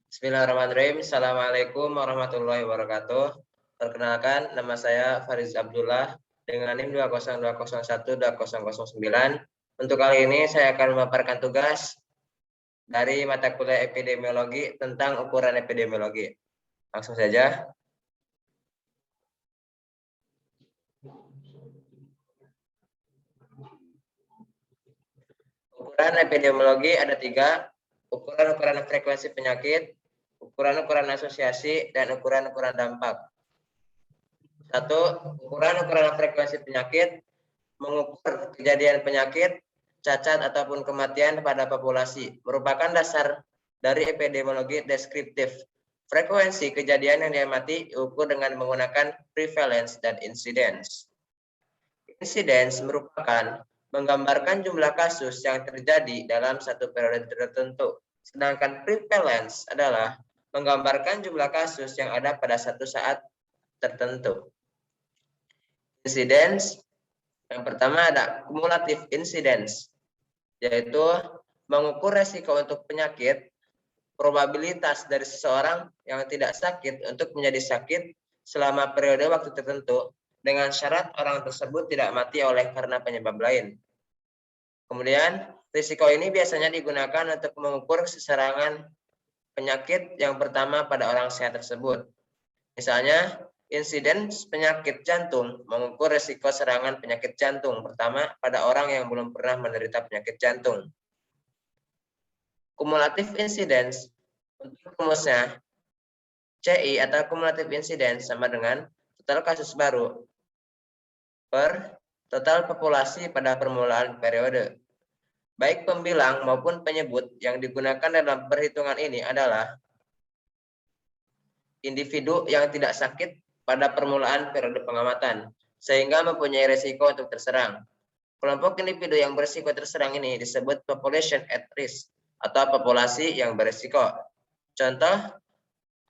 Bismillahirrahmanirrahim. Assalamualaikum warahmatullahi wabarakatuh. Perkenalkan, nama saya Fariz Abdullah dengan NIM 20201-2009. Untuk kali ini saya akan memaparkan tugas dari mata kuliah epidemiologi tentang ukuran epidemiologi. Langsung saja. Ukuran epidemiologi ada 3, ukuran-ukuran frekuensi penyakit, ukuran-ukuran asosiasi, dan ukuran-ukuran dampak. 1. Ukuran-ukuran frekuensi penyakit mengukur kejadian penyakit, cacat, ataupun kematian pada populasi. Merupakan dasar dari epidemiologi deskriptif. Frekuensi kejadian yang diamati diukur dengan menggunakan prevalence dan incidence. Incidence merupakan menggambarkan jumlah kasus yang terjadi dalam satu periode tertentu. Sedangkan prevalence adalah menggambarkan jumlah kasus yang ada pada satu saat tertentu. Incidence, yang pertama ada cumulative incidence, yaitu mengukur resiko untuk penyakit, probabilitas dari seseorang yang tidak sakit untuk menjadi sakit selama periode waktu tertentu, dengan syarat orang tersebut tidak mati oleh karena penyebab lain. Kemudian, risiko ini biasanya digunakan untuk mengukur seserangan penyakit yang pertama pada orang sehat tersebut. Misalnya, insiden penyakit jantung mengukur risiko serangan penyakit jantung pertama pada orang yang belum pernah menderita penyakit jantung. Cumulative incidence untuk rumusnya CI atau cumulative incidence sama dengan total kasus baru per total populasi pada permulaan periode. Baik pembilang maupun penyebut yang digunakan dalam perhitungan ini adalah individu yang tidak sakit pada permulaan periode pengamatan, sehingga mempunyai risiko untuk terserang. Kelompok individu yang berisiko terserang ini disebut population at risk atau populasi yang berisiko. Contoh,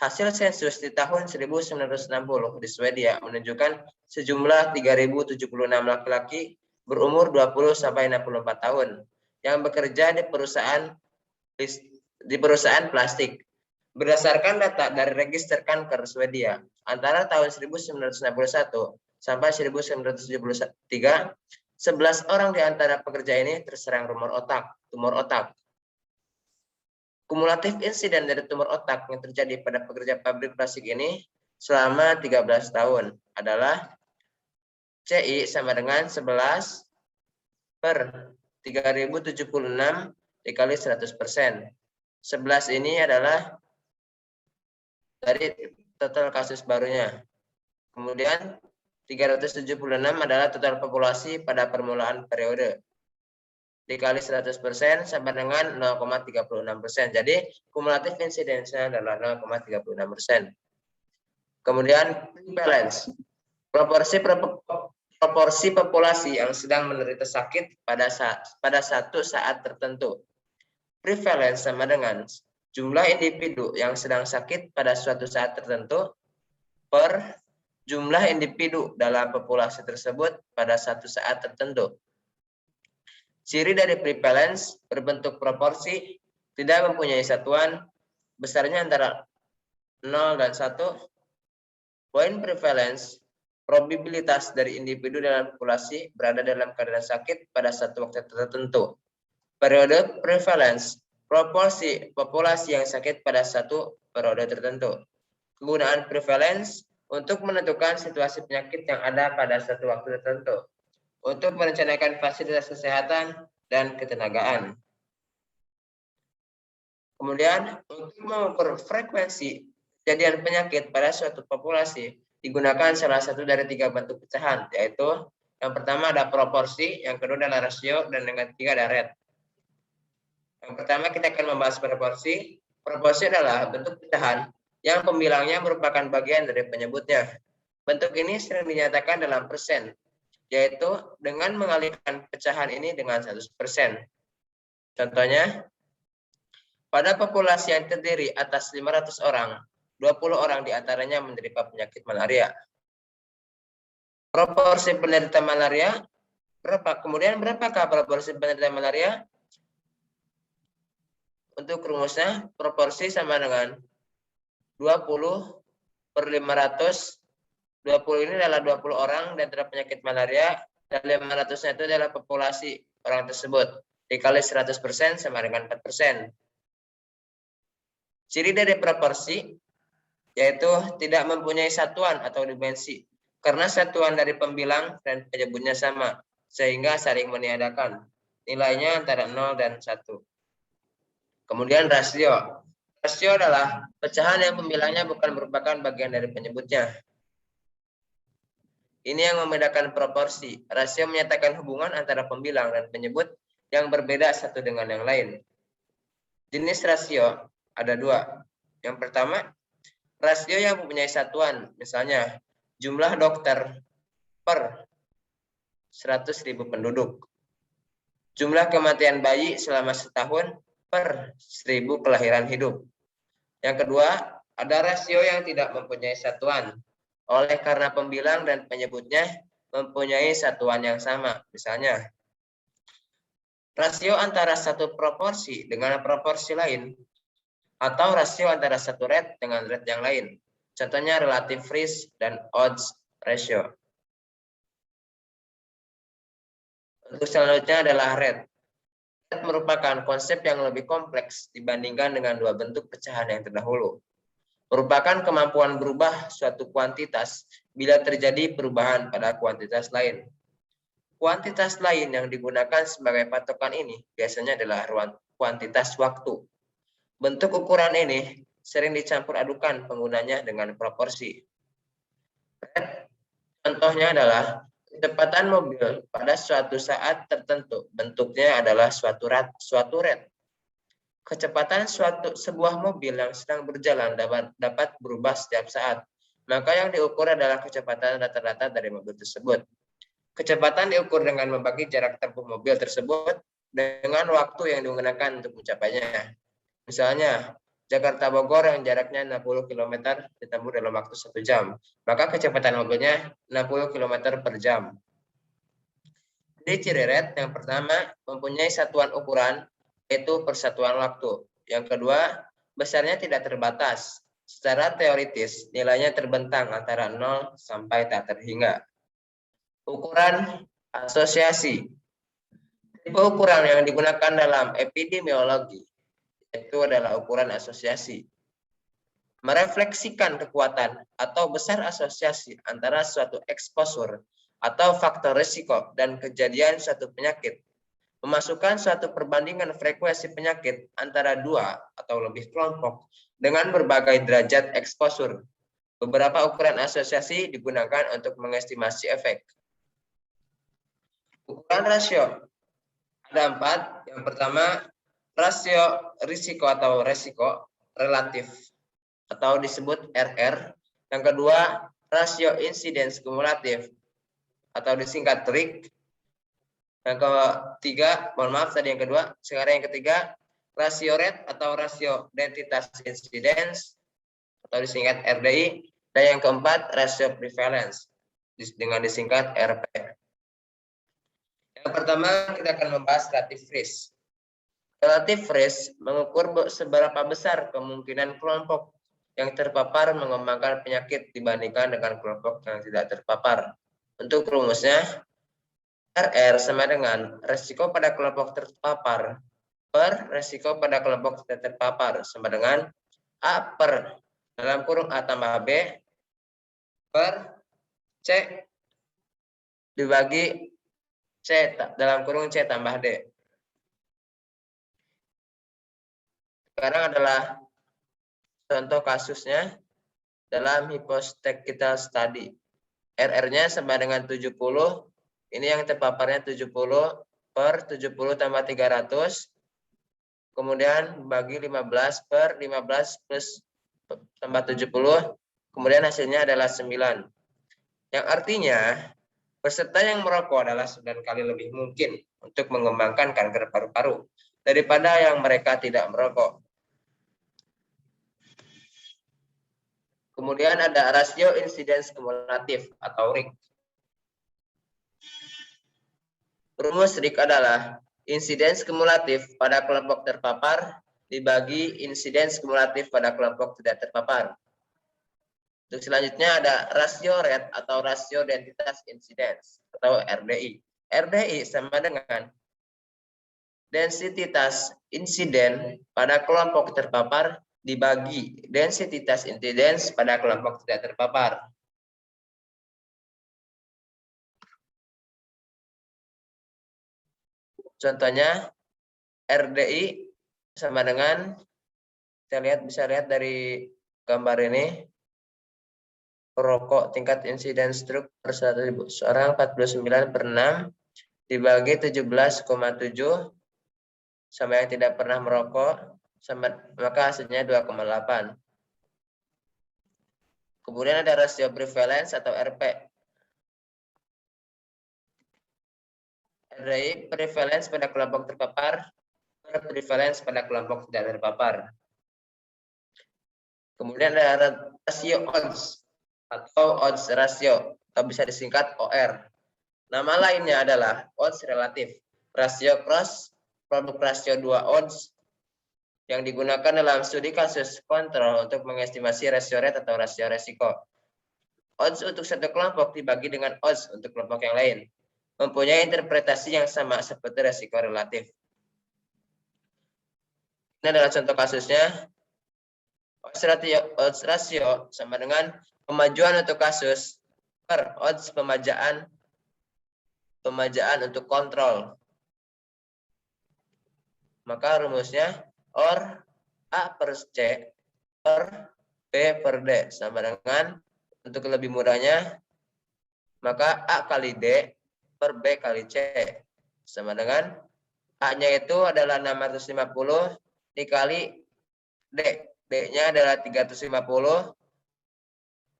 hasil sensus di tahun 1960 di Swedia menunjukkan sejumlah 3.076 laki-laki berumur 20-64 tahun yang bekerja di perusahaan plastik. Berdasarkan data dari Register Kanker Swedia, antara tahun 1961 sampai 1973, 11 orang di antara pekerja ini terserang tumor otak. Kumulatif insiden dari tumor otak yang terjadi pada pekerja pabrik plastik ini selama 13 tahun adalah CI sama dengan 11 per 3.076 dikali 100%. 11 ini adalah dari total kasus barunya. Kemudian 376 adalah total populasi pada permulaan periode. Dikali 100% sama dengan 0,36%. Jadi kumulatif insidensnya adalah 0,36%. Kemudian prevalence, proporsi populasi yang sedang menderita sakit pada satu saat tertentu. Prevalence sama dengan jumlah individu yang sedang sakit pada suatu saat tertentu per jumlah individu dalam populasi tersebut pada satu saat tertentu. Ciri dari prevalence berbentuk proporsi, tidak mempunyai satuan, besarnya antara 0 dan 1. Poin prevalence, probabilitas dari individu dalam populasi berada dalam keadaan sakit pada satu waktu tertentu. Periode prevalence, proporsi populasi yang sakit pada satu periode tertentu. Kegunaan prevalence untuk menentukan situasi penyakit yang ada pada satu waktu tertentu, untuk merencanakan fasilitas kesehatan dan ketenagaan. Kemudian, untuk mengukur frekuensi kejadian penyakit pada suatu populasi, digunakan salah satu dari 3 bentuk pecahan, yaitu yang pertama ada proporsi, yang kedua adalah rasio, dan yang ketiga ada rate. Yang pertama kita akan membahas proporsi. Proporsi adalah bentuk pecahan yang pembilangnya merupakan bagian dari penyebutnya. Bentuk ini sering dinyatakan dalam persen, yaitu dengan mengalihkan pecahan ini dengan 100%. Contohnya, pada populasi yang terdiri atas 500 orang, 20 orang diantaranya menderita penyakit malaria. Proporsi penderita malaria berapa? Kemudian berapakah proporsi penderita malaria? Untuk rumusnya, proporsi sama dengan 20/500. 20 ini adalah 20 orang dan terdapat penyakit malaria, dan 500-nya itu adalah populasi orang tersebut. Dikali 100% sama dengan 4%. Ciri dari proporsi yaitu tidak mempunyai satuan atau dimensi, karena satuan dari pembilang dan penyebutnya sama, sehingga saling meniadakan. Nilainya antara 0 dan 1. Kemudian rasio. Rasio adalah pecahan yang pembilangnya bukan merupakan bagian dari penyebutnya. Ini yang membedakan proporsi. Rasio menyatakan hubungan antara pembilang dan penyebut yang berbeda satu dengan yang lain. Jenis rasio ada 2. Yang pertama, rasio yang mempunyai satuan, misalnya jumlah dokter per 100.000 penduduk. Jumlah kematian bayi selama setahun per 1.000 kelahiran hidup. Yang kedua, ada rasio yang tidak mempunyai satuan, oleh karena pembilang dan penyebutnya mempunyai satuan yang sama. Misalnya, rasio antara satu proporsi dengan proporsi lain, atau rasio antara satu rate dengan rate yang lain. Contohnya relative risk dan odds ratio. Untuk selanjutnya adalah rate. Rate merupakan konsep yang lebih kompleks dibandingkan dengan dua bentuk pecahan yang terdahulu. Merupakan kemampuan berubah suatu kuantitas bila terjadi perubahan pada kuantitas lain. Kuantitas lain yang digunakan sebagai patokan ini biasanya adalah kuantitas waktu. Bentuk ukuran ini sering dicampur adukan penggunanya dengan proporsi. Contohnya adalah kecepatan mobil pada suatu saat tertentu. Bentuknya adalah suatu rate. Kecepatan sebuah mobil yang sedang berjalan dapat berubah setiap saat. Maka yang diukur adalah kecepatan rata-rata dari mobil tersebut. Kecepatan diukur dengan membagi jarak tempuh mobil tersebut dengan waktu yang digunakan untuk mencapainya. Misalnya, Jakarta Bogor yang jaraknya 60 km ditempuh dalam waktu 1 jam. Maka kecepatan mobilnya 60 km per jam. Jadi ciri rate yang pertama mempunyai satuan ukuran, yaitu persatuan waktu. Yang kedua, besarnya tidak terbatas. Secara teoritis, nilainya terbentang antara 0 sampai tak terhingga. Ukuran asosiasi. Tipe ukuran yang digunakan dalam epidemiologi itu adalah ukuran asosiasi. Merefleksikan kekuatan atau besar asosiasi antara suatu exposure atau faktor risiko dan kejadian suatu penyakit. Memasukkan suatu perbandingan frekuensi penyakit antara dua atau lebih kelompok dengan berbagai derajat exposure. Beberapa ukuran asosiasi digunakan untuk mengestimasi efek. Ukuran rasio ada 4. Yang pertama, rasio risiko atau resiko relatif atau disebut RR. Yang kedua, rasio insidence kumulatif atau disingkat RIC. Yang ketiga, mohon maaf tadi yang kedua, sekarang yang ketiga, rasio rate atau rasio identitas incidence atau disingkat RDI. Dan yang keempat, rasio prevalence dengan disingkat RP. Yang pertama, kita akan membahas relative risk. Relative risk mengukur seberapa besar kemungkinan kelompok yang terpapar mengembangkan penyakit dibandingkan dengan kelompok yang tidak terpapar. Untuk rumusnya, RR sama dengan resiko pada kelompok terpapar per resiko pada kelompok tidak terpapar sama dengan A per dalam kurung A tambah B per C dibagi C dalam kurung C tambah D. Sekarang adalah contoh kasusnya dalam hypothetical study. RR-nya sama dengan 70. Ini yang terpaparnya 70 per 70 tambah 300. Kemudian bagi 15 per 15 plus tambah 70. Kemudian hasilnya adalah 9. Yang artinya peserta yang merokok adalah 9 kali lebih mungkin untuk mengembangkan kanker paru-paru daripada yang mereka tidak merokok. Kemudian ada rasio insidence kumulatif atau RIC. Rumus RIC adalah insidence kumulatif pada kelompok terpapar dibagi insiden kumulatif pada kelompok tidak terpapar. Untuk selanjutnya ada rasio rate atau rasio densitas insidence atau RDI. RDI sama dengan densitas insiden pada kelompok terpapar dibagi densitas insidence pada kelompok tidak terpapar. Contohnya RDI sama dengan, kita bisa lihat dari gambar ini, perokok tingkat insiden stroke per 1.000 orang 49/6 dibagi 17,7 sama yang tidak pernah merokok, sama, maka hasilnya 2,8. Kemudian ada rasio prevalence atau RP. RDI prevalence pada kelompok terpapar per prevalence pada kelompok tidak terpapar. Kemudian ada rasio odds atau odds ratio atau bisa disingkat OR. Nama lainnya adalah odds relatif, rasio cross, produk rasio 2 odds yang digunakan dalam studi kasus kontrol untuk mengestimasi rasio rate atau rasio resiko. Odds untuk satu kelompok dibagi dengan odds untuk kelompok yang lain, mempunyai interpretasi yang sama seperti resiko relatif. Ini adalah contoh kasusnya. Odds ratio sama dengan pemajuan untuk kasus per odds pemajaan untuk kontrol. Maka rumusnya OR A per C per B per D sama dengan, untuk lebih mudahnya, maka A kali D per B kali C sama dengan A-nya itu adalah 650 dikali D. D-nya adalah 350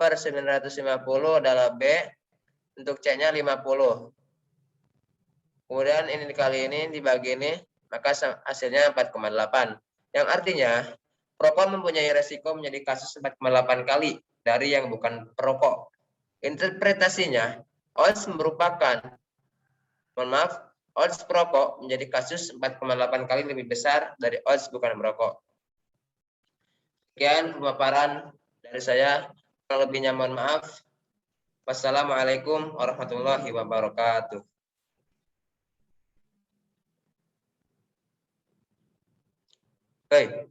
per 950 adalah B, untuk C-nya 50. Kemudian ini dikali ini dibagi ini, maka hasilnya 4,8. Yang artinya, perokok mempunyai resiko menjadi kasus 4,8 kali dari yang bukan perokok. Interpretasinya, odds odds perokok menjadi kasus 4,8 kali lebih besar dari odds bukan merokok. Sekian pemaparan dari saya, kurang lebihnya mohon maaf. Wassalamualaikum warahmatullahi wabarakatuh. Baik.